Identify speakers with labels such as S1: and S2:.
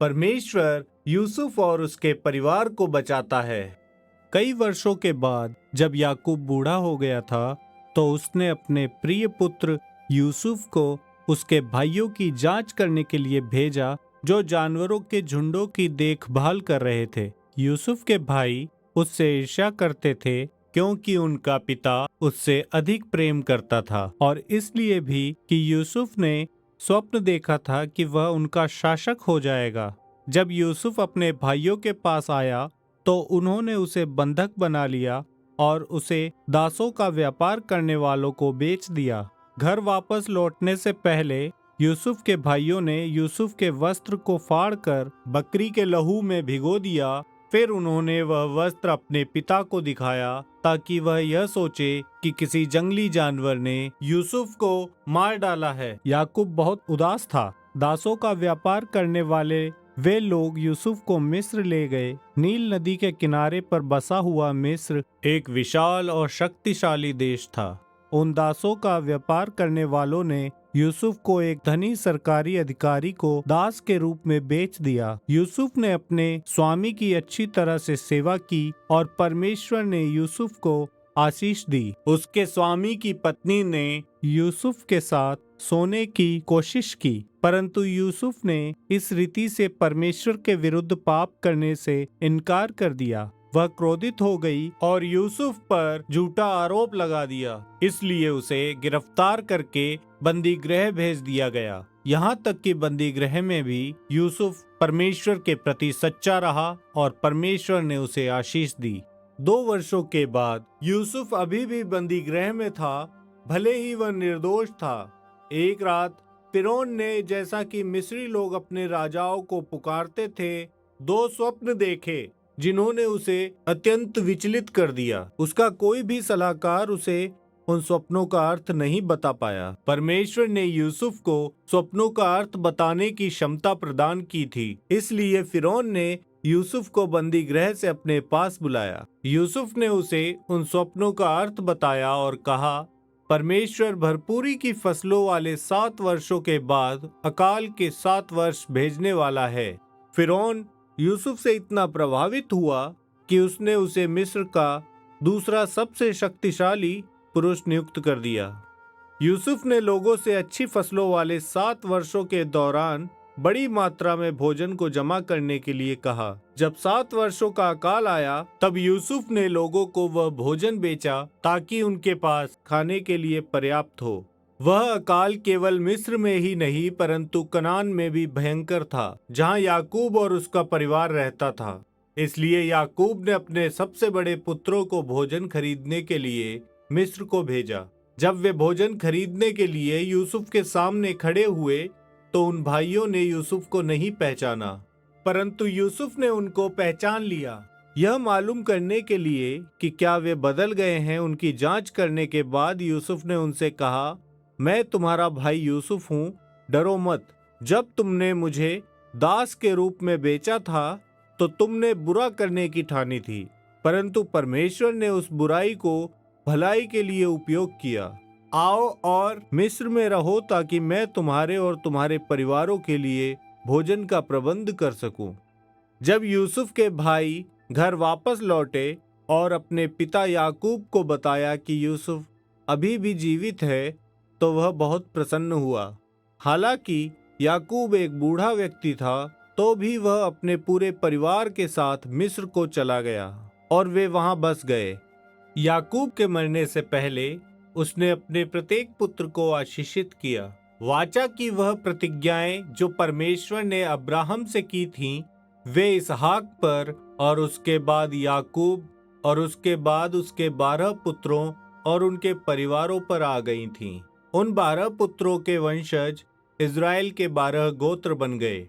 S1: परमेश्वर यूसुफ और उसके परिवार को बचाता है। कई वर्षों के बाद जब याकूब बूढ़ा हो गया था, तो उसने अपने प्रिय पुत्र यूसुफ को उसके भाइयों की जांच करने के लिए भेजा, जो जानवरों के झुंडों की देखभाल कर रहे थे। यूसुफ के भाई उससे ईर्ष्या करते थे, क्योंकि उनका पिता उससे अधिक प्रेम करता था, और इसलिए भी कि यूसुफ ने स्वप्न देखा था कि वह उनका शासक हो जाएगा। जब यूसुफ अपने भाइयों के पास आया, तो उन्होंने उसे बंधक बना लिया और उसे दासों का व्यापार करने वालों को बेच दिया। घर वापस लौटने से पहले यूसुफ के भाइयों ने यूसुफ के वस्त्र को फाड़कर बकरी के लहू में भिगो दिया। फिर उन्होंने वह वस्त्र अपने पिता को दिखाया, ताकि वह यह सोचे कि किसी जंगली जानवर ने यूसुफ को मार डाला है। याकूब बहुत उदास था। दासों का व्यापार करने वाले वे लोग यूसुफ को मिस्र ले गए। नील नदी के किनारे पर बसा हुआ मिस्र एक विशाल और शक्तिशाली देश था। उन दासों का व्यापार करने वालों ने यूसुफ को एक धनी सरकारी अधिकारी को दास के रूप में बेच दिया। यूसुफ ने अपने स्वामी की अच्छी तरह से सेवा की और परमेश्वर ने यूसुफ को आशीष दी। उसके स्वामी की पत्नी ने यूसुफ के साथ सोने की कोशिश की, परंतु यूसुफ ने इस रीति से परमेश्वर के विरुद्ध पाप करने से इनकार कर दिया। वह क्रोधित हो गई और यूसुफ पर झूठा आरोप लगा दिया। इसलिए उसे गिरफ्तार करके बंदी गृह भेज दिया गया। यहाँ तक कि बंदी गृह में भी यूसुफ परमेश्वर के प्रति सच्चा रहा और परमेश्वर ने उसे आशीष दी। 2 वर्षों के बाद यूसुफ अभी भी बंदी गृह में था, भले ही वह निर्दोष था। एक रात फिरौन ने, जैसा कि मिस्री लोग अपने राजाओं को पुकारते थे, 2 स्वप्न देखे जिन्होंने उसे अत्यंत विचलित कर दिया। उसका कोई भी सलाहकार उसे उन स्वप्नों का अर्थ नहीं बता पाया। परमेश्वर ने यूसुफ को स्वप्नों का अर्थ बताने की क्षमता प्रदान की थी। इसलिए फिरौन ने यूसुफ को बंदी गृह से अपने पास बुलाया। यूसुफ ने उसे उन स्वप्नों का अर्थ बताया और कहा, परमेश्वर भरपूरी की फसलों वाले 7 वर्षों के बाद अकाल के 7 वर्ष भेजने वाला है। फिरौन यूसुफ से इतना प्रभावित हुआ कि उसने उसे मिस्र का दूसरा सबसे शक्तिशाली पुरुष नियुक्त कर दिया। यूसुफ ने लोगों से अच्छी फसलों वाले 7 वर्षों के दौरान बड़ी मात्रा में भोजन को जमा करने के लिए कहा। जब 7 वर्षों का अकाल आया, तब यूसुफ ने लोगों को वह भोजन बेचा, ताकि उनके पास खाने के लिए पर्याप्त हो। वह अकाल केवल मिस्र में ही नहीं, परंतु कनान में भी भयंकर था, जहां याकूब और उसका परिवार रहता था। इसलिए याकूब ने अपने सबसे बड़े पुत्रों को भोजन खरीदने के लिए मिस्र को भेजा। जब वे भोजन खरीदने के लिए यूसुफ के सामने खड़े हुए, तो उन भाइयों ने यूसुफ को नहीं पहचाना, परंतु यूसुफ ने उनको पहचान लिया। यह मालूम करने के लिए कि क्या वे बदल गए हैं, उनकी जांच करने के बाद यूसुफ ने उनसे कहा, मैं तुम्हारा भाई यूसुफ हूँ, डरो मत। जब तुमने मुझे दास के रूप में बेचा था, तो तुमने बुरा करने की ठानी थी, परंतु परमेश्वर ने उस बुराई को भलाई के लिए उपयोग किया। आओ और मिस्र में रहो, ताकि मैं तुम्हारे और तुम्हारे परिवारों के लिए भोजन का प्रबंध कर सकूं। जब यूसुफ के भाई घर वापस लौटे और अपने पिता याकूब को बताया कि यूसुफ अभी भी जीवित है, तो वह बहुत प्रसन्न हुआ। हालांकि याकूब एक बूढ़ा व्यक्ति था, तो भी वह अपने पूरे परिवार के साथ मिस्र को चला गया और वे वहां बस गए। याकूब के मरने से पहले उसने अपने प्रत्येक पुत्र को आशीषित किया। वाचा की वह प्रतिज्ञाएं जो परमेश्वर ने अब्राहम से की थीं, वे इसहाक पर और उसके बाद याकूब और उसके बाद उसके 12 पुत्रों और उनके परिवारों पर आ गई थीं। उन 12 पुत्रों के वंशज इज़राइल के 12 गोत्र बन गए।